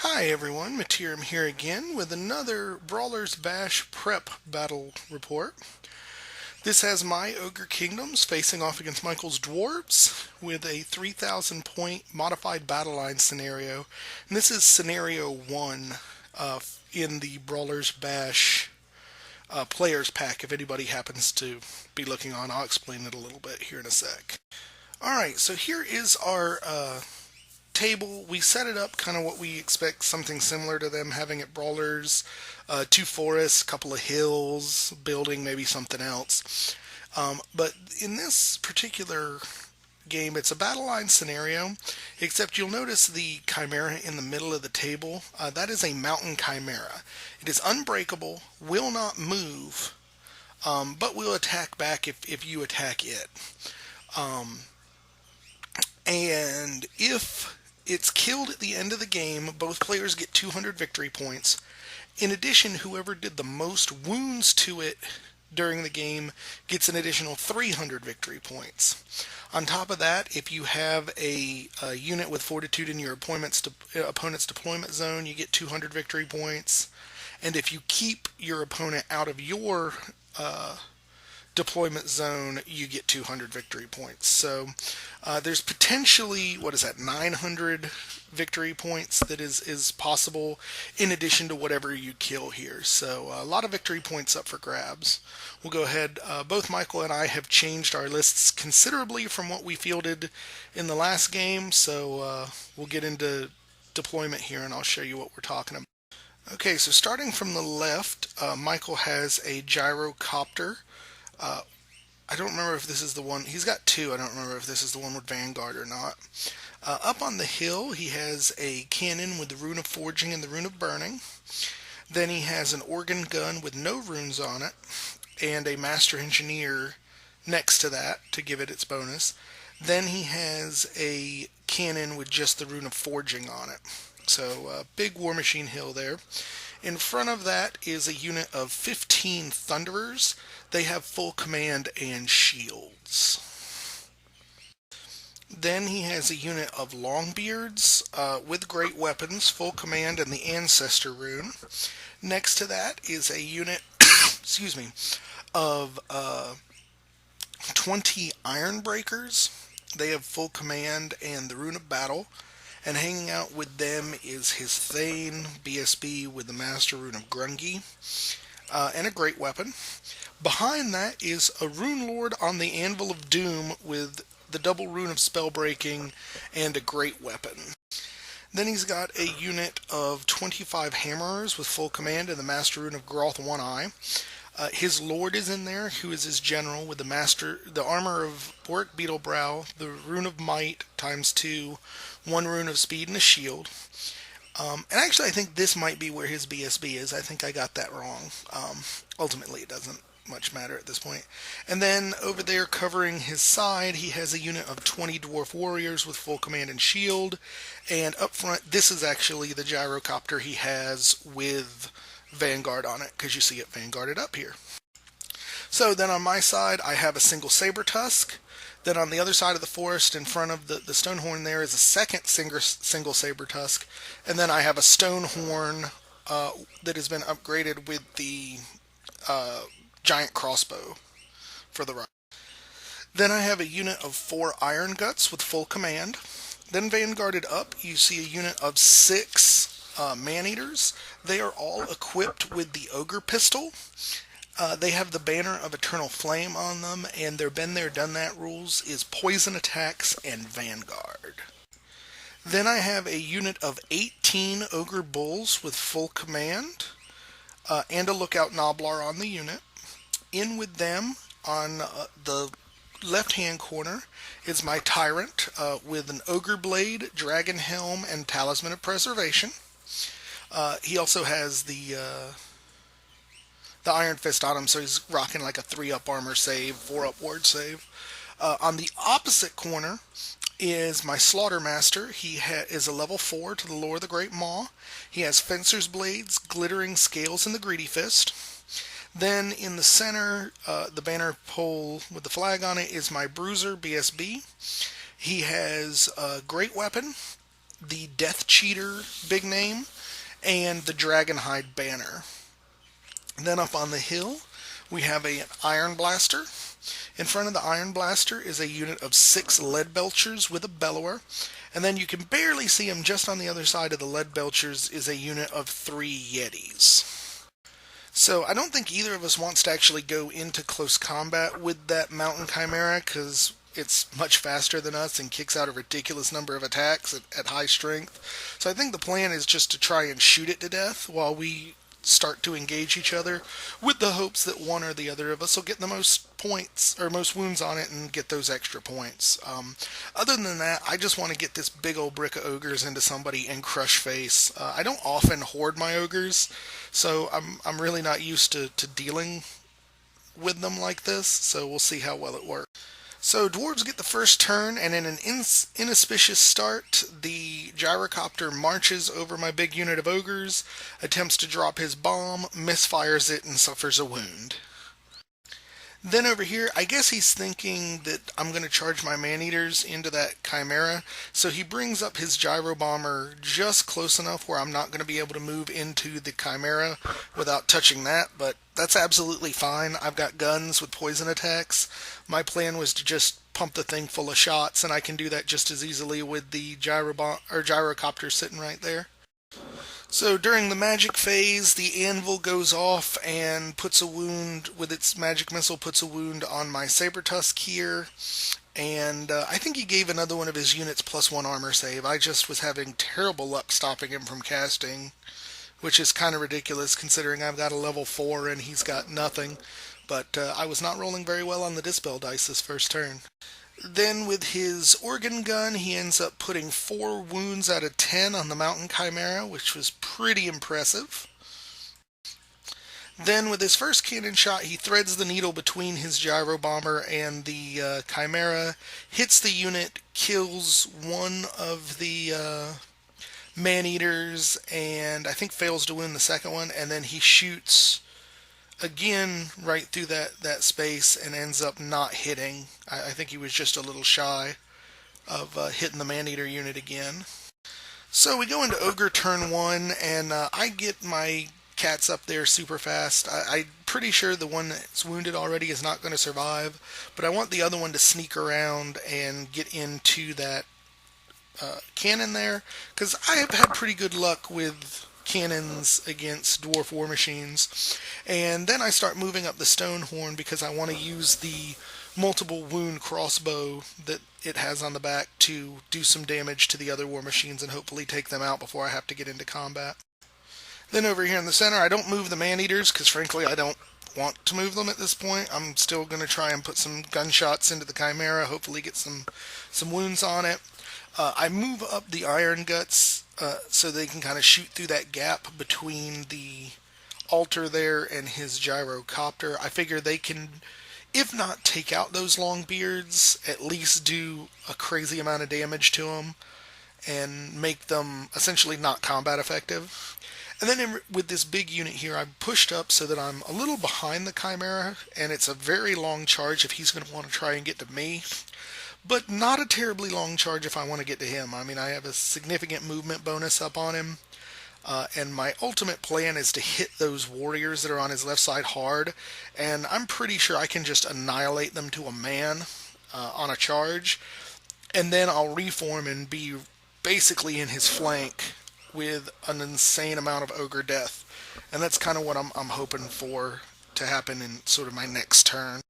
Hi everyone, Materim here again with another Brawler's Bash prep battle report. This has my Ogre Kingdoms facing off against Michael's Dwarfs with a 3,000 point modified battle line scenario. And this is scenario 1 in the Brawler's Bash players pack. If anybody happens to be looking on, I'll explain it a little bit here in a sec. Alright, so here is our table. We set it up kind of what we expect, something similar to them having at Brawlers. Two forests, a couple of hills, building, maybe something else. But in this particular game, it's a battle line scenario, except you'll notice the chimera in the middle of the table. That is a mountain chimera. It is unbreakable, will not move, but will attack back if you attack it. And if it's killed at the end of the game, both players get 200 victory points. In addition, whoever did the most wounds to it during the game gets an additional 300 victory points. On top of that, if you have a unit with fortitude in your opponent's deployment zone, you get 200 victory points. And if you keep your opponent out of your deployment zone, you get 200 victory points. So there's potentially, 900 victory points that is possible in addition to whatever you kill here. So a lot of victory points up for grabs. We'll go ahead. Both Michael and I have changed our lists considerably from what we fielded in the last game. So we'll get into deployment here and I'll show you what we're talking about. Okay, so starting from the left, Michael has a gyrocopter. I don't remember if this is the one. He's got two. I don't remember if this is the one with Vanguard or not. Up on the hill, he has a cannon with the Rune of Forging and the Rune of Burning. Then he has an organ gun with no runes on it, and a Master Engineer next to that to give it its bonus. Then he has a cannon with just the Rune of Forging on it. So big War Machine hill there. In front of that is a unit of 15 Thunderers. They have full command and shields. Then he has a unit of Longbeards with great weapons, full command, and the Ancestor rune. Next to that is a unit excuse me, of 20 Ironbreakers. They have full command and the Rune of Battle. And hanging out with them is his Thane, BSB with the Master Rune of Grungy, and a great weapon. Behind that is a Rune Lord on the Anvil of Doom with the double Rune of Spellbreaking and a great weapon. Then he's got a unit of 25 Hammerers with full command and the Master Rune of Groth One Eye. His Lord is in there, who is his general, with the armor of Boric Beetlebrow, the Rune of Might ×2, one Rune of Speed, and a shield. And actually, I think this might be where his BSB is. I think I got that wrong. Ultimately, it doesn't much matter at this point. And then over there, covering his side, he has a unit of 20 Dwarf Warriors with full command and shield. And up front, this is actually the gyrocopter he has with Vanguard on it, because you see it vanguarded up here. So then on my side, I have a single Saber Tusk. Then on the other side of the forest, in front of the Stonehorn, there is a second single Saber Tusk. And then I have a Stonehorn that has been upgraded with the giant crossbow for the right. Then I have a unit of 4 Iron Guts with full command. Then vanguarded up, you see a unit of 6 Man-Eaters. They are all equipped with the Ogre pistol. They have the banner of Eternal Flame on them, and their been there, done that rules is poison attacks and Vanguard. Then I have a unit of 18 Ogre Bulls with full command, and a Lookout Noblar on the unit. In with them, on the left-hand corner, is my Tyrant with an Ogre Blade, Dragon Helm, and Talisman of Preservation. He also has the Iron Fist on him, so he's rocking like a 3-up armor save, 4-up ward save. On the opposite corner is my Slaughtermaster. He is a level 4 to the Lore of the Great Maw. He has Fencer's Blades, Glittering Scales, and the Greedy Fist. Then in the center, the banner pole with the flag on it is my Bruiser, BSB. He has a great weapon, the Death Cheater big name, and the Dragonhide banner. Then up on the hill, we have an Iron Blaster. In front of the Iron Blaster is a unit of 6 Lead Belchers with a Bellower. And then you can barely see them just on the other side of the Lead Belchers is a unit of 3 Yetis. So I don't think either of us wants to actually go into close combat with that Mountain Chimera, because it's much faster than us and kicks out a ridiculous number of attacks at high strength. So I think the plan is just to try and shoot it to death while we start to engage each other, with the hopes that one or the other of us will get the most points or most wounds on it and get those extra points. Other than that, I just want to get this big old brick of ogres into somebody and crush face. I don't often hoard my ogres, so I'm really not used to dealing with them like this, so we'll see how well it works. So dwarves get the first turn, and in an inauspicious start, the gyrocopter marches over my big unit of ogres, attempts to drop his bomb, misfires it, and suffers a wound. Then over here, I guess he's thinking that I'm going to charge my man-eaters into that chimera, so he brings up his gyro bomber just close enough where I'm not going to be able to move into the chimera without touching that, but that's absolutely fine. I've got guns with poison attacks. My plan was to just pump the thing full of shots, and I can do that just as easily with the gyrocopter sitting right there. So during the magic phase, the anvil goes off and puts a wound, with its magic missile, puts a wound on my Sabertusk here. And I think he gave another one of his units +1 armor save. I just was having terrible luck stopping him from casting, which is kind of ridiculous considering I've got a level 4 and he's got nothing. But I was not rolling very well on the Dispel dice this first turn. Then with his organ gun, he ends up putting 4 wounds out of 10 on the Mountain Chimera, which was pretty impressive. Then with his first cannon shot, he threads the needle between his gyro bomber and the Chimera, hits the unit, kills one of the man-eaters, and I think fails to win the second one, and then he shoots again right through that space and ends up not hitting. I think he was just a little shy of hitting the man-eater unit again. So we go into Ogre turn 1, and I get my cats up there super fast. I'm pretty sure the one that's wounded already is not going to survive, but I want the other one to sneak around and get into that cannon there, because I have had pretty good luck with cannons against dwarf war machines. And then I start moving up the stone horn because I want to use the multiple wound crossbow that it has on the back to do some damage to the other war machines and hopefully take them out before I have to get into combat. Then over here in the center, I don't move the man-eaters because frankly I don't want to move them at this point. I'm still going to try and put some gunshots into the Chimera, hopefully get some wounds on it. I move up the Iron Guts so they can kind of shoot through that gap between the altar there and his gyrocopter. I figure they can, if not take out those long beards, at least do a crazy amount of damage to them and make them essentially not combat effective. And then with this big unit here, I'm pushed up so that I'm a little behind the Chimera, and it's a very long charge if he's going to want to try and get to me. But not a terribly long charge if I want to get to him. I mean, I have a significant movement bonus up on him. And my ultimate plan is to hit those warriors that are on his left side hard. And I'm pretty sure I can just annihilate them to a man on a charge. And then I'll reform and be basically in his flank with an insane amount of ogre death. And that's kind of what I'm hoping for to happen in sort of my next turn.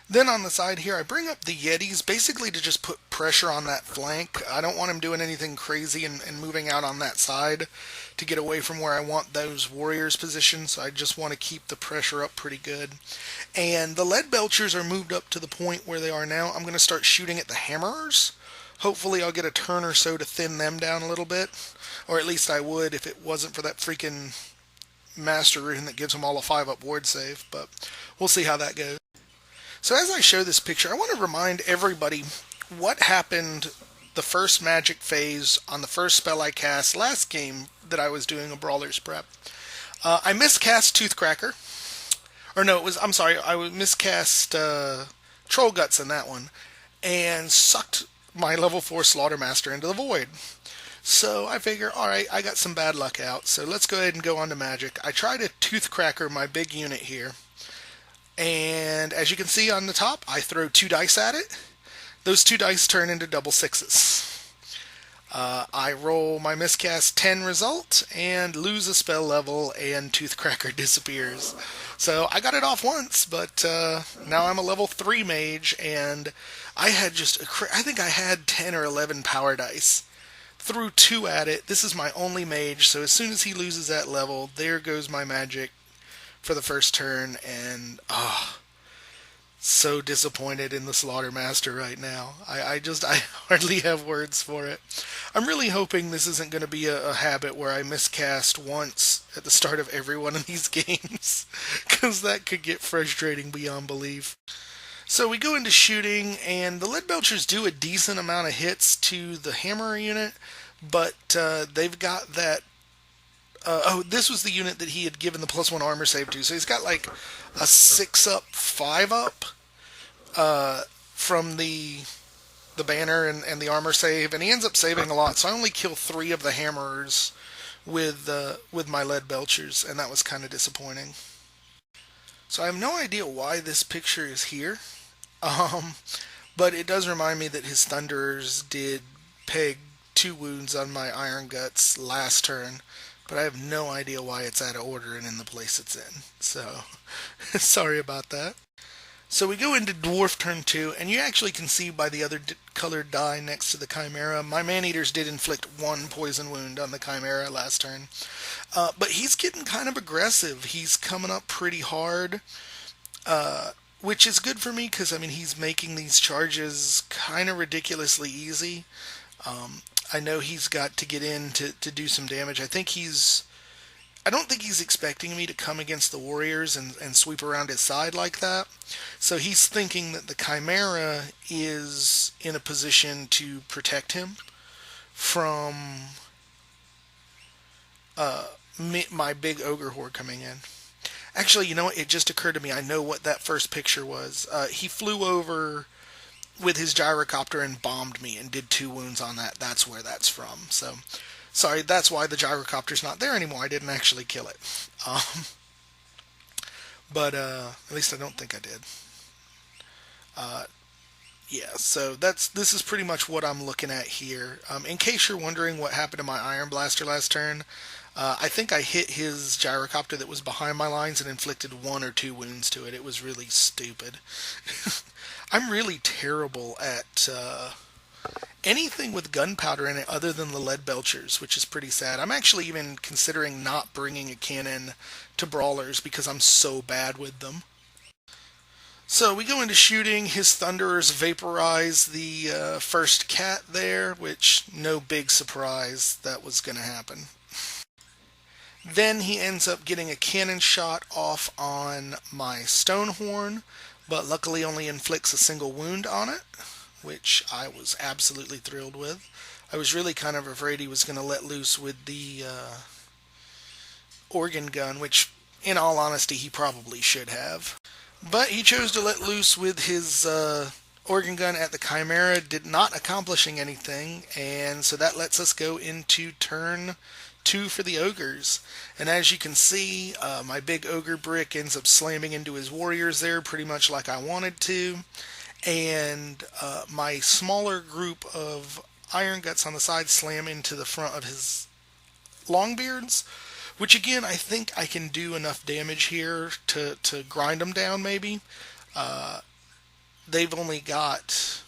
Then on the side here, I bring up the Yetis basically to just put pressure on that flank. I don't want him doing anything crazy and moving out on that side to get away from where I want those warriors positioned, so I just want to keep the pressure up pretty good. And the Lead Belchers are moved up to the point where they are now. I'm going to start shooting at the Hammerers. Hopefully I'll get a turn or so to thin them down a little bit, or at least I would if it wasn't for that freaking Master Rune that gives them all a 5-up ward save, but we'll see how that goes. So as I show this picture, I want to remind everybody what happened the first magic phase on the first spell I cast last game that I was doing a Brawler's prep. I miscast Toothcracker. Or no, I miscast Troll Guts in that one, and sucked my level 4 Slaughtermaster into the void. So I figure, alright, I got some bad luck out, so let's go ahead and go on to magic. I try to tooth cracker my big unit here, and as you can see on the top, I throw 2 dice at it. Those 2 dice turn into double sixes. I roll my miscast 10 result and lose a spell level, and Toothcracker disappears. So I got it off once, but now I'm a level 3 mage, and I had I think I had 10 or 11 power dice. Threw 2 at it. This is my only mage, so as soon as he loses that level, there goes my magic for the first turn, and so disappointed in the Slaughtermaster right now. I hardly have words for it. I'm really hoping this isn't going to be a habit where I miscast once at the start of every one of these games, because that could get frustrating beyond belief. So we go into shooting, and the Lead Belchers do a decent amount of hits to the Hammerer unit, but they've got that this was the unit that he had given the +1 armor save to. So he's got like a 6 up, 5 up from the banner and the armor save, and he ends up saving a lot. So I only kill 3 of the hammerers with my Lead Belchers, and that was kind of disappointing. So I have no idea why this picture is here, but it does remind me that his Thunderers did peg 2 wounds on my Iron Guts last turn, but I have no idea why it's out of order and in the place it's in. So, sorry about that. So we go into Dwarf turn 2, and you actually can see by the other colored die next to the Chimera, my Man-Eaters did inflict 1 poison wound on the Chimera last turn. But he's getting kind of aggressive. He's coming up pretty hard, which is good for me because, I mean, he's making these charges kind of ridiculously easy. I know he's got to get in to do some damage. I don't think he's expecting me to come against the Warriors and sweep around his side like that. So he's thinking that the Chimera is in a position to protect him from my big Ogre horde coming in. Actually, you know what? It just occurred to me. I know what that first picture was. He flew over with his gyrocopter and bombed me and did 2 wounds on that. That's where that's from. So, sorry, that's why the gyrocopter's not there anymore. I didn't actually kill it. But at least I don't think I did. Yeah, so this is pretty much what I'm looking at here. In case you're wondering what happened to my Iron Blaster last turn, I think I hit his gyrocopter that was behind my lines and inflicted 1 or 2 wounds to it. It was really stupid. I'm really terrible at anything with gunpowder in it other than the Lead Belchers, which is pretty sad. I'm actually even considering not bringing a cannon to Brawlers because I'm so bad with them. So we go into shooting. His Thunderers vaporize the first cat there, which, no big surprise, that was going to happen. Then he ends up getting a cannon shot off on my Stonehorn, but luckily only inflicts a single wound on it, which I was absolutely thrilled with. I was really kind of afraid he was going to let loose with the organ gun, which, in all honesty, he probably should have. But he chose to let loose with his organ gun at the Chimera, did not accomplishing anything, and so that lets us go into turn 2 for the Ogres. And as you can see, my big Ogre brick ends up slamming into his Warriors there, pretty much like I wanted to. And my smaller group of Iron Guts on the side slam into the front of his Longbeards, which again, I think I can do enough damage here to grind them down, maybe. They've only got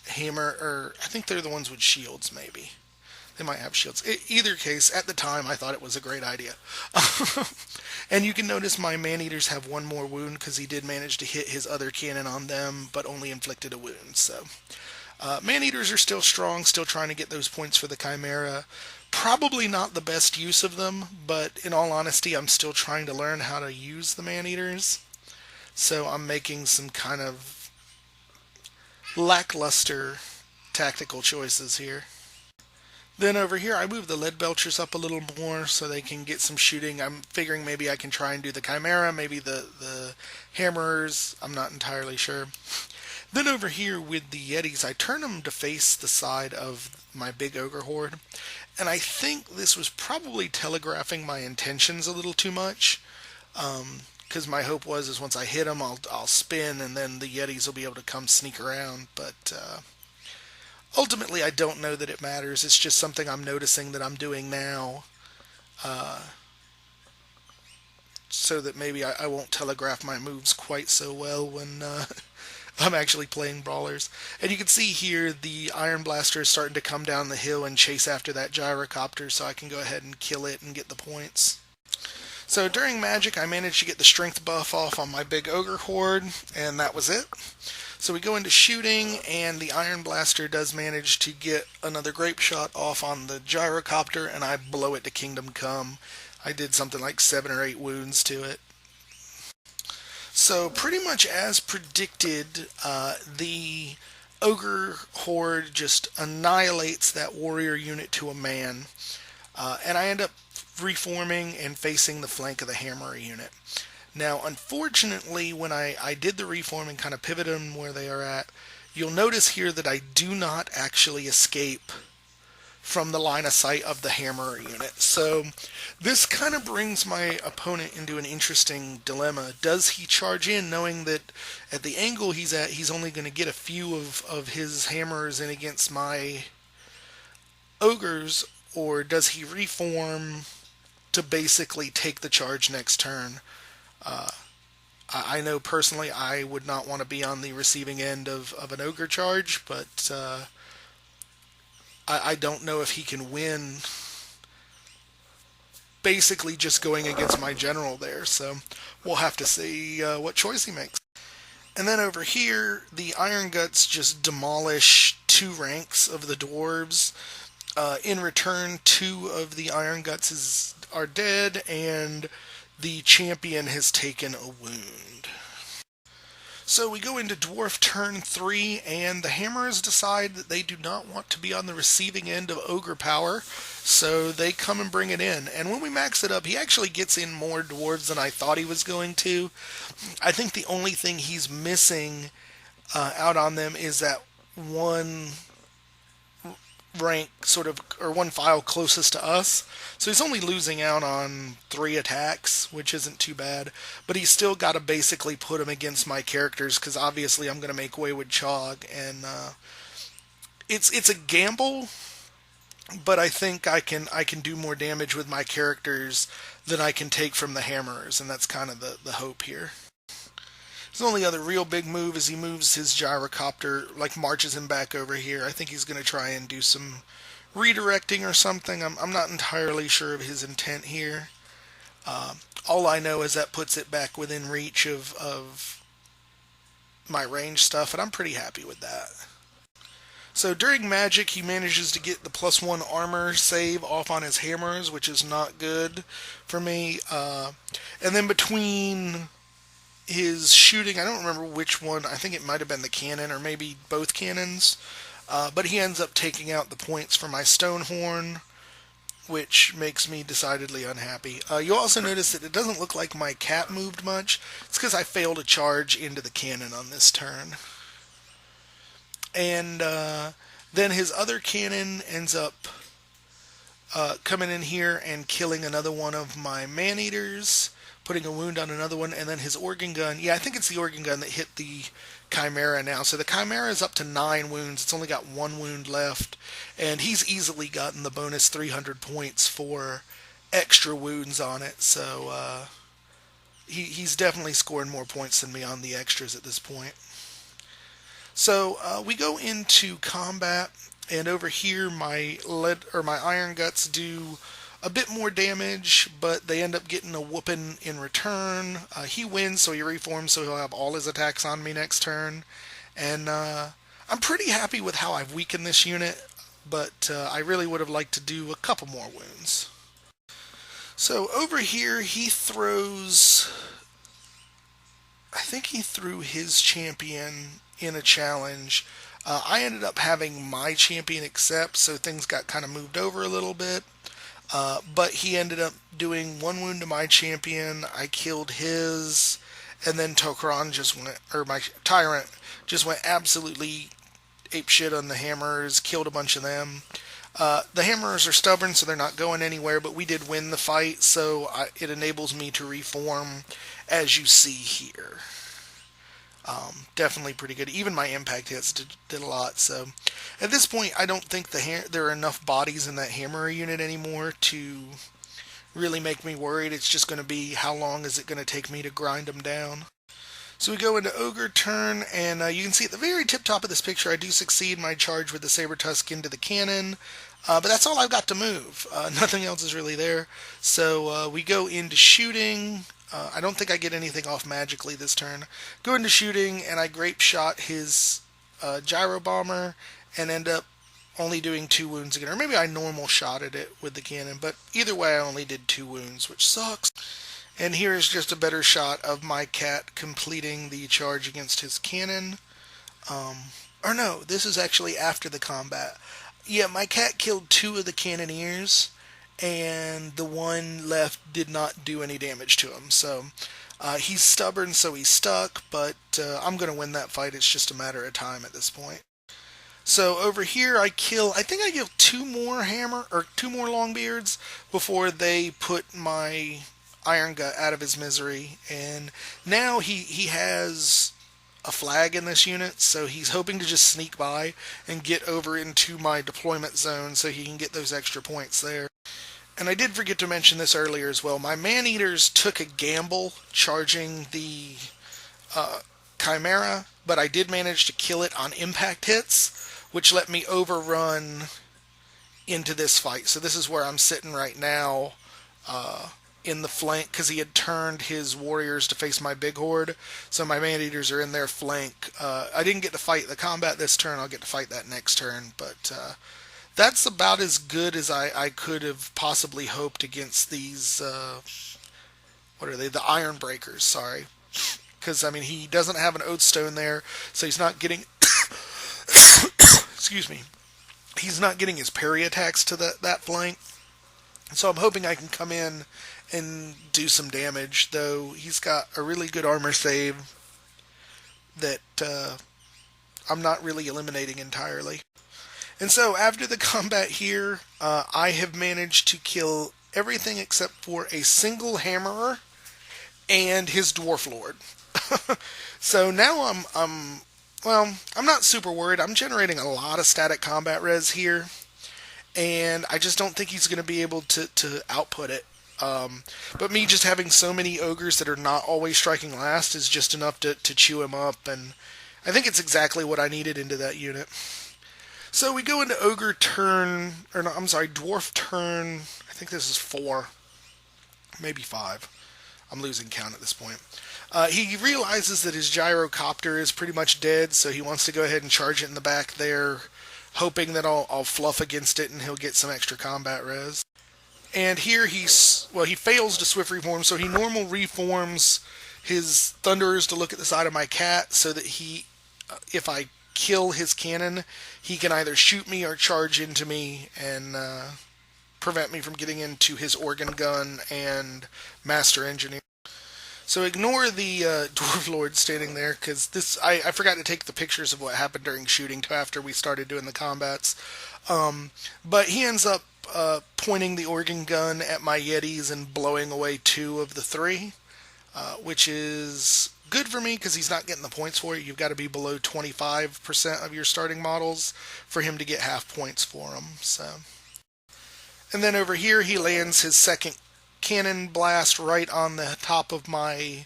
hammer, or I think they're the ones with shields, maybe. They might have shields. Either case, at the time, I thought it was a great idea. And you can notice my Man-Eaters have 1 more wound because he did manage to hit his other cannon on them, but only inflicted a wound. So, Man-Eaters are still strong, still trying to get those points for the Chimera. Probably not the best use of them, but in all honesty, I'm still trying to learn how to use the Man-Eaters. So I'm making some kind of lackluster tactical choices here. Then over here, I move the Lead Belchers up a little more so they can get some shooting. I'm figuring maybe I can try and do the Chimera, maybe the Hammerers. I'm not entirely sure. Then over here with the Yetis, I turn them to face the side of my big Ogre horde. And I think this was probably telegraphing my intentions a little too much. Because my hope was is once I hit them, I'll spin, and then the Yetis will be able to come sneak around. But ultimately, I don't know that it matters. It's just something I'm noticing that I'm doing now, so that maybe I won't telegraph my moves quite so well when I'm actually playing Brawlers. And you can see here the Iron Blaster is starting to come down the hill and chase after that Gyrocopter, so I can go ahead and kill it and get the points. So during Magic, I managed to get the strength buff off on my big Ogre horde, and that was it. So we go into shooting, and the Iron Blaster does manage to get another Grape Shot off on the Gyrocopter, and I blow it to Kingdom Come. I did something like 7 or 8 wounds to it. So pretty much as predicted, the Ogre horde just annihilates that warrior unit to a man, and I end up reforming and facing the flank of the Hammer unit. Now, unfortunately, when I did the reform and kind of pivoted them where they are at, you'll notice here that I do not actually escape from the line of sight of the Hammer unit. So this kind of brings my opponent into an interesting dilemma. Does he charge in knowing that at the angle he's at, he's only going to get a few of his hammers in against my ogres, or does he reform to basically take the charge next turn? I know personally I would not want to be on the receiving end of an ogre charge, but I don't know if he can win basically just going against my general there, so we'll have to see what choice he makes. And then over here, the Iron Guts just demolish 2 ranks of the Dwarves. In return, 2 of the Iron Guts are dead, and the champion has taken a wound. So we go into Dwarf turn 3, and the Hammers decide that they do not want to be on the receiving end of Ogre power, so they come and bring it in. And when we max it up, he actually gets in more Dwarves than I thought he was going to. I think the only thing he's missing out on them is that one rank or one file closest to us. So he's only losing out on 3 attacks, which isn't too bad. But he's still got to basically put him against my characters, because obviously I'm going to make way with Chog. And it's a gamble, but I think I can do more damage with my characters than I can take from the Hammers, and that's kind of the hope here. His only other real big move is he moves his Gyrocopter, like marches him back over here. I think he's going to try and do some redirecting or something. I'm not entirely sure of his intent here. All I know is that puts it back within reach of my range stuff, and I'm pretty happy with that. So during Magic, he manages to get the +1 armor save off on his hammers, which is not good for me. And then between his shooting, I don't remember which one, I think it might have been the cannon or maybe both cannons, but he ends up taking out the points for my Stonehorn, which makes me decidedly unhappy. You'll also notice that it doesn't look like my cat moved much. It's because I failed to charge into the cannon on this turn. And then his other cannon ends up coming in here and killing another one of my man-eaters, putting a wound on another one, and then his organ gun. Yeah, I think it's the organ gun that hit the Chimera now. So the Chimera is up to 9 wounds. It's only got 1 wound left, and he's easily gotten the bonus 300 points for extra wounds on it. So he's definitely scoring more points than me on the extras at this point. So we go into combat, and over here my Iron Guts do a bit more damage, but they end up getting a whooping in return. He wins, so he reforms, so he'll have all his attacks on me next turn. And I'm pretty happy with how I've weakened this unit, but I really would have liked to do a couple more wounds. So over here, he throws... I think he threw his champion in a challenge. I ended up having my champion accept, so things got kind of moved over a little bit. But he ended up doing 1 wound to my champion. I killed his, and then Tok'ran my Tyrant just went absolutely apeshit on the hammers, killed a bunch of them. The Hammerers are stubborn, so they're not going anywhere, but we did win the fight, so it enables me to reform, as you see here. Definitely pretty good. Even my impact hits did a lot. So at this point, I don't think there are enough bodies in that Hammerer unit anymore to really make me worried. It's just going to be how long is it going to take me to grind them down. So we go into Ogre turn, and you can see at the very tip top of this picture, I do succeed my charge with the Saber Tusk into the cannon. But that's all I've got to move. Nothing else is really there. So we go into shooting. I don't think I get anything off magically this turn. Go into shooting, and I grape shot his gyro bomber and end up only doing 2 wounds again. Or maybe I normal shotted it with the cannon, but either way I only did 2 wounds, which sucks. And here is just a better shot of my cat completing the charge against his cannon. Or no, this is actually after the combat. Yeah, my cat killed 2 of the cannoneers, and the one left did not do any damage to him. So he's stubborn, so he's stuck, but I'm going to win that fight. It's just a matter of time at this point. So over here I think I kill 2 more 2 more Longbeards before they put my Iron Gut out of his misery. And now he has a flag in this unit, so he's hoping to just sneak by and get over into my deployment zone so he can get those extra points there. And I did forget to mention this earlier as well. My Man-Eaters took a gamble charging the Chimera, but I did manage to kill it on impact hits, which let me overrun into this fight. So this is where I'm sitting right now in the flank, because he had turned his warriors to face my big horde. So my Man-Eaters are in their flank. I didn't get to fight the combat this turn. I'll get to fight that next turn, but that's about as good as I could have possibly hoped against these, what are they? The Iron Breakers, sorry. Because, I mean, he doesn't have an Oathstone there, so he's not getting... excuse me. He's not getting his parry attacks to that flank. So I'm hoping I can come in and do some damage, though he's got a really good armor save that I'm not really eliminating entirely. And so after the combat here, I have managed to kill everything except for a single Hammerer and his Dwarf Lord. So now I'm not super worried. I'm generating a lot of static combat res here, and I just don't think he's going to be able to output it. But me just having so many ogres that are not always striking last is just enough to chew him up, and I think it's exactly what I needed into that unit. So we go into Ogre turn, or no, I'm sorry, Dwarf turn, I think this is 4, maybe 5. I'm losing count at this point. He realizes that his gyrocopter is pretty much dead, so he wants to go ahead and charge it in the back there, hoping that I'll fluff against it and he'll get some extra combat res. And here he fails to swift reform, so he normal reforms his Thunderers to look at the side of my cat so that if I kill his cannon, he can either shoot me or charge into me and prevent me from getting into his organ gun and master engineer. So ignore the Dwarf Lord standing there, because I forgot to take the pictures of what happened during shooting to after we started doing the combats. But he ends up pointing the organ gun at my Yetis and blowing away 2 of the 3, which is good for me because he's not getting the points for it. You've got to be below 25% of your starting models for him to get half points for them. So, and then over here he lands his second cannon blast right on the top of my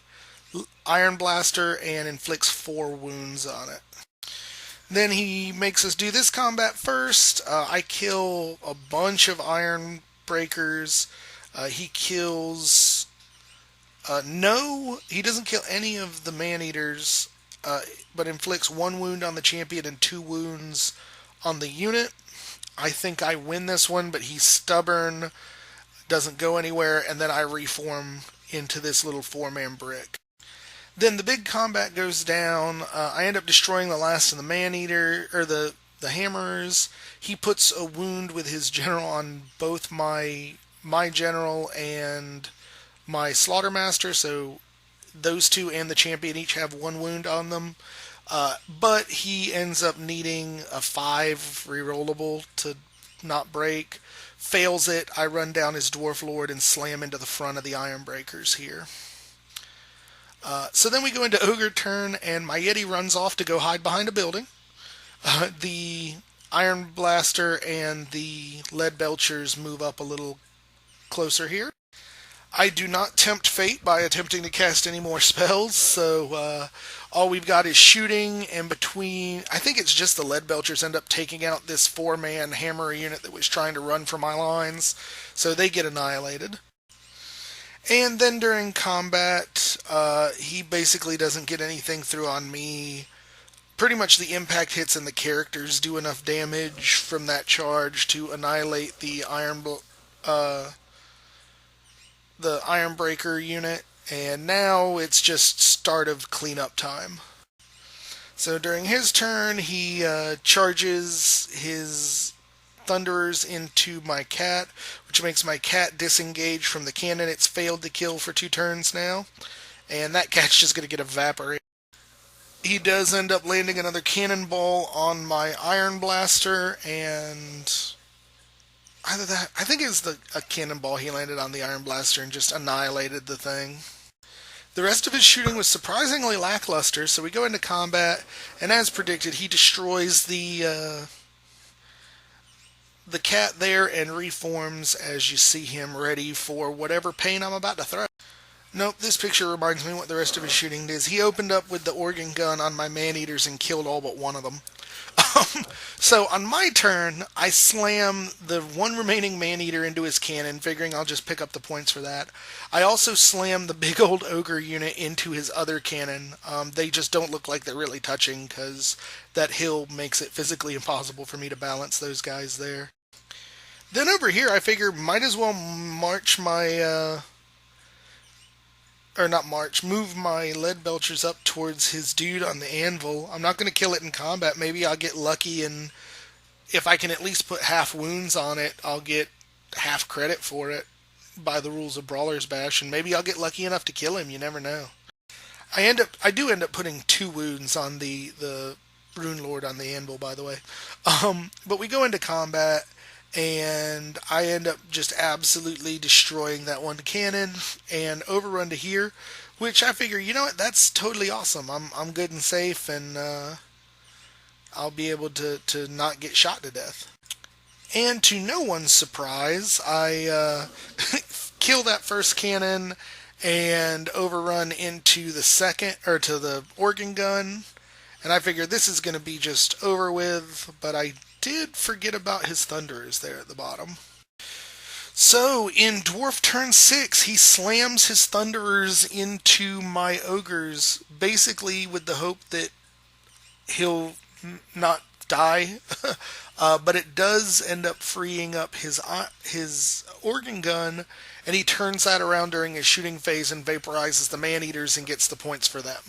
Iron Blaster and inflicts 4 wounds on it. Then he makes us do this combat first. I kill a bunch of Iron Breakers. He kills... no, he doesn't kill any of the Man-Eaters, but inflicts 1 wound on the champion and 2 wounds on the unit. I think I win this one, but he's stubborn, doesn't go anywhere, and then I reform into this little 4-man brick. Then the big combat goes down. I end up destroying the last of the Man-Eater, or the Hammerers. He puts a wound with his general on both my general and my Slaughtermaster, so those 2 and the champion each have 1 wound on them. But he ends up needing a 5 rerollable to not break. Fails it, I run down his Dwarf Lord and slam into the front of the Iron Breakers here. So then we go into Ogre turn, and my Yeti runs off to go hide behind a building. The Iron Blaster and the Lead Belchers move up a little closer here. I do not tempt fate by attempting to cast any more spells, so all we've got is shooting, and between, I think it's just the Lead Belchers end up taking out this 4-man hammer unit that was trying to run for my lines, so they get annihilated. And then during combat, he basically doesn't get anything through on me. Pretty much the impact hits and the characters do enough damage from that charge to annihilate the Iron Breaker unit, and now it's just start of cleanup time. So during his turn, he charges his Thunderers into my cat, which makes my cat disengage from the cannon it's failed to kill for 2 turns now, and that cat's just going to get evaporated. He does end up landing another cannonball on my Iron Blaster, and either that, I think it was a cannonball he landed on the Iron Blaster and just annihilated the thing. The rest of his shooting was surprisingly lackluster, so we go into combat, and as predicted, he destroys the cat there and reforms as you see him ready for whatever pain I'm about to throw. Nope, this picture reminds me what the rest of his shooting is. He opened up with the organ gun on my man-eaters and killed all but one of them. So on my turn, I slam the one remaining man-eater into his cannon, figuring I'll just pick up the points for that. I also slam the big old ogre unit into his other cannon. They just don't look like they're really touching because that hill makes it physically impossible for me to balance those guys there. Then over here, I figure might as well march my... move my Lead Belchers up towards his dude on the anvil. I'm not going to kill it in combat. Maybe I'll get lucky, and if I can at least put half wounds on it, I'll get half credit for it by the rules of Brawler's Bash, and maybe I'll get lucky enough to kill him. You never know. I do end up putting 2 wounds on the Rune Lord on the anvil, by the way. But we go into combat, and I end up just absolutely destroying that one cannon and overrun to here, which I figure, you know what, that's totally awesome. I'm good and safe, and I'll be able to not get shot to death. And to no one's surprise, I kill that first cannon and overrun into the second, or to the organ gun, and I figure this is going to be just over with, but I did forget about his Thunderers there at the bottom. So, in Dwarf turn 6, he slams his Thunderers into my Ogres, basically with the hope that he'll not die, but it does end up freeing up his organ gun, and he turns that around during his shooting phase and vaporizes the man-eaters and gets the points for them.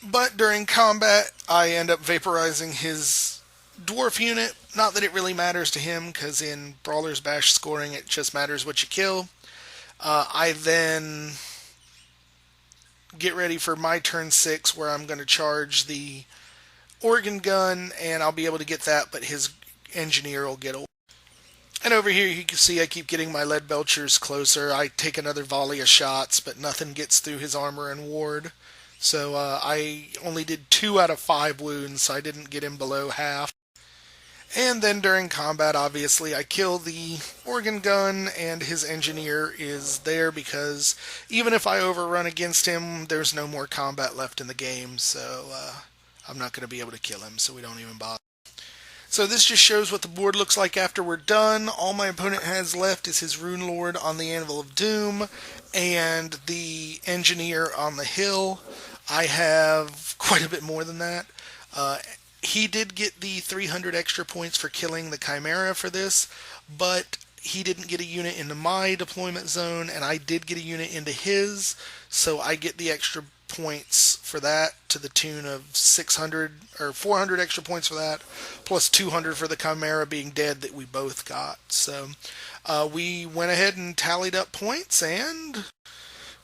But during combat, I end up vaporizing his dwarf unit. Not that it really matters to him, because in Brawler's Bash scoring, it just matters what you kill. I then get ready for my turn 6, where I'm going to charge the organ gun, and I'll be able to get that, but his engineer will get away. And over here, you can see I keep getting my Lead Belchers closer. I take another volley of shots, but nothing gets through his armor and ward. So I only did 2 out of 5 wounds, so I didn't get him below half. And then during combat, obviously, I kill the organ gun, and his engineer is there because even if I overrun against him, there's no more combat left in the game, so I'm not going to be able to kill him, so we don't even bother. So this just shows what the board looks like after we're done. All my opponent has left is his Rune Lord on the Anvil of Doom and the engineer on the hill. I have quite a bit more than that. He did get the 300 extra points for killing the Chimera for this, but he didn't get a unit into my deployment zone, and I did get a unit into his, so I get the extra points for that to the tune of 600 or 400 extra points for that, plus 200 for the Chimera being dead that we both got. So we went ahead and tallied up points, and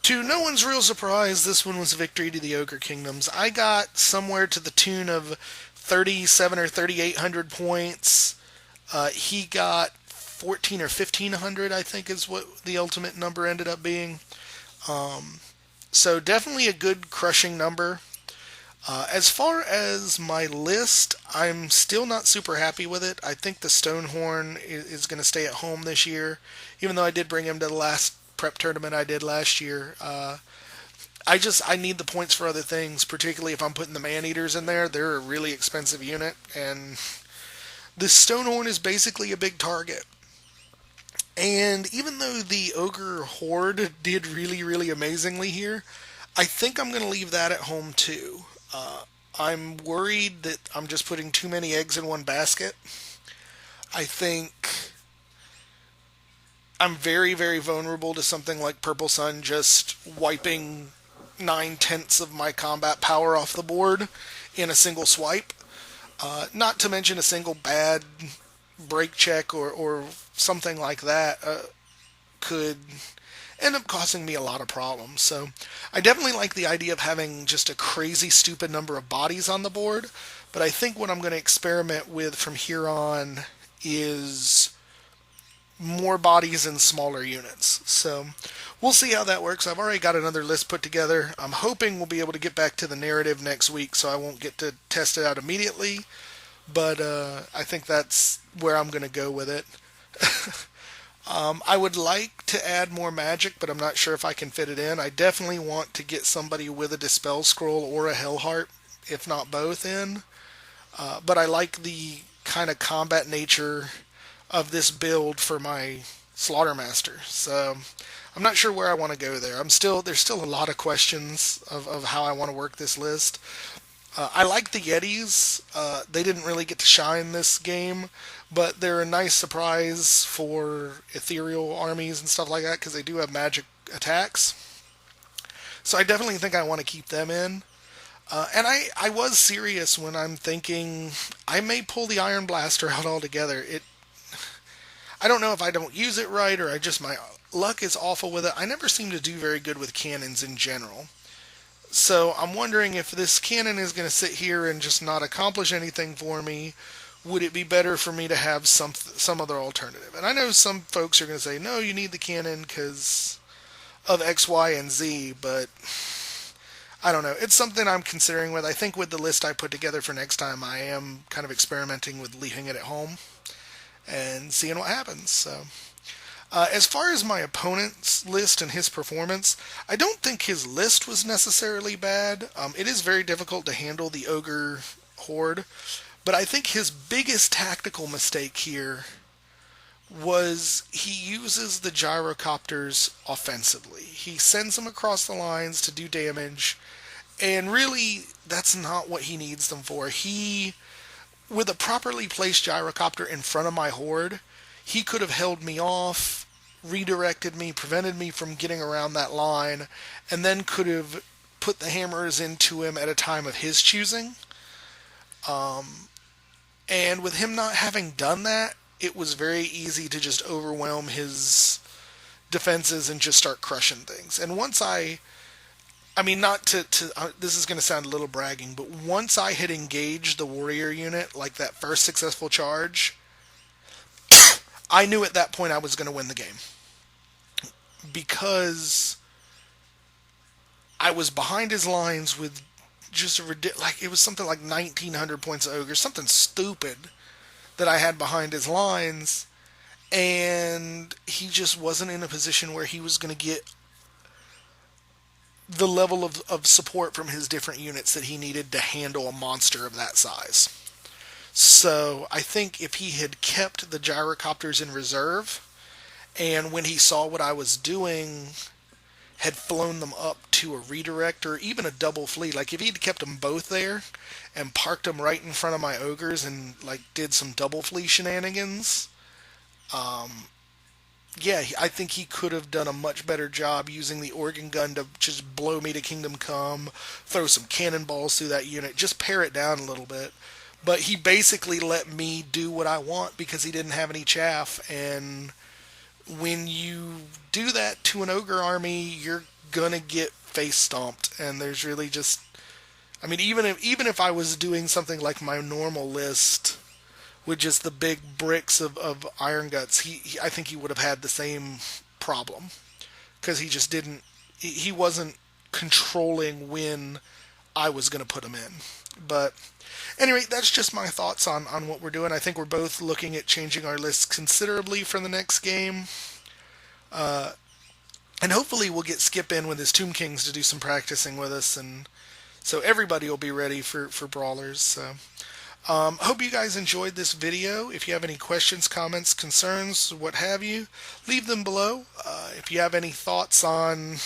to no one's real surprise, this one was a victory to the Ogre Kingdoms. I got somewhere to the tune of 37 or 3,800 points. He got 14 or 1500, I think is what the ultimate number ended up being. So definitely a good crushing number. As far as my list, I'm still not super happy with it. I think the Stonehorn is going to stay at home this year, even though I did bring him to the last prep tournament I did last year. I need the points for other things, particularly if I'm putting the man-eaters in there. They're a really expensive unit, and the Stonehorn is basically a big target. And even though the Ogre Horde did really, really amazingly here, I think I'm going to leave that at home too. I'm worried that I'm just putting too many eggs in one basket. I think I'm very, very vulnerable to something like Purple Sun just wiping 9/10 of my combat power off the board in a single swipe. Not to mention a single bad break check or something like that could end up causing me a lot of problems. So I definitely like the idea of having just a crazy stupid number of bodies on the board, but I think what I'm going to experiment with from here on is more bodies in smaller units. So we'll see how that works. I've already got another list put together. I'm hoping we'll be able to get back to the narrative next week, so I won't get to test it out immediately, but I think that's where I'm going to go with it. I would like to add more magic, but I'm not sure if I can fit it in. I definitely want to get somebody with a Dispel Scroll or a Hellheart, if not both, in. But I like the kind of combat nature of this build for my Slaughtermaster. So I'm not sure where I want to go there. There's still a lot of questions of how I want to work this list. I like the Yetis. They didn't really get to shine this game, but they're a nice surprise for ethereal armies and stuff like that because they do have magic attacks. So I definitely think I want to keep them in. And I was serious when I'm thinking I may pull the Iron Blaster out altogether. I don't know if I don't use it right or my luck is awful with it. I never seem to do very good with cannons in general. So I'm wondering if this cannon is going to sit here and just not accomplish anything for me. Would it be better for me to have some other alternative? And I know some folks are going to say, no, you need the cannon because of X, Y, and Z, but I don't know. It's something I'm considering with. I think with the list I put together for next time, I am kind of experimenting with leaving it at home and seeing what happens. So, as far as my opponent's list and his performance, I don't think his list was necessarily bad. It is very difficult to handle the Ogre Horde, but I think his biggest tactical mistake here was he uses the gyrocopters offensively. He sends them across the lines to do damage, and really, that's not what he needs them for. With a properly placed gyrocopter in front of my horde, he could have held me off, redirected me, prevented me from getting around that line, and then could have put the hammers into him at a time of his choosing. And with him not having done that, it was very easy to just overwhelm his defenses and just start crushing things. And once not to this is going to sound a little bragging, but once I had engaged the warrior unit, like that first successful charge, I knew at that point I was going to win the game. Because I was behind his lines with just it was something like 1,900 points of Ogre, something stupid that I had behind his lines, and he just wasn't in a position where he was going to get the level of support from his different units that he needed to handle a monster of that size. So I think if he had kept the gyrocopters in reserve, and when he saw what I was doing, had flown them up to a redirect or even a double fleet, like if he'd kept them both there and parked them right in front of my ogres and did some double fleet shenanigans, I think he could have done a much better job using the organ gun to just blow me to Kingdom Come, throw some cannonballs through that unit, just pare it down a little bit. But he basically let me do what I want because he didn't have any chaff, and when you do that to an ogre army, you're gonna get face stomped, and there's really just, even if I was doing something like my normal list, with just the big bricks of Iron Guts, I think he would have had the same problem because he just didn't. He wasn't controlling when I was going to put him in. But anyway, that's just my thoughts on what we're doing. I think we're both looking at changing our lists considerably for the next game. And hopefully we'll get Skip in with his Tomb Kings to do some practicing with us, and so everybody will be ready for Brawlers. So, hope you guys enjoyed this video. If you have any questions, comments, concerns, what have you, leave them below. If you have any thoughts on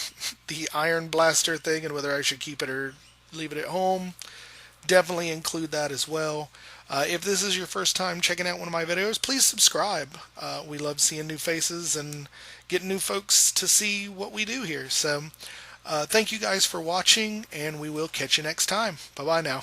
the Iron Blaster thing and whether I should keep it or leave it at home, definitely include that as well. If this is your first time checking out one of my videos, please subscribe. We love seeing new faces and getting new folks to see what we do here. So thank you guys for watching, and we will catch you next time. Bye-bye now.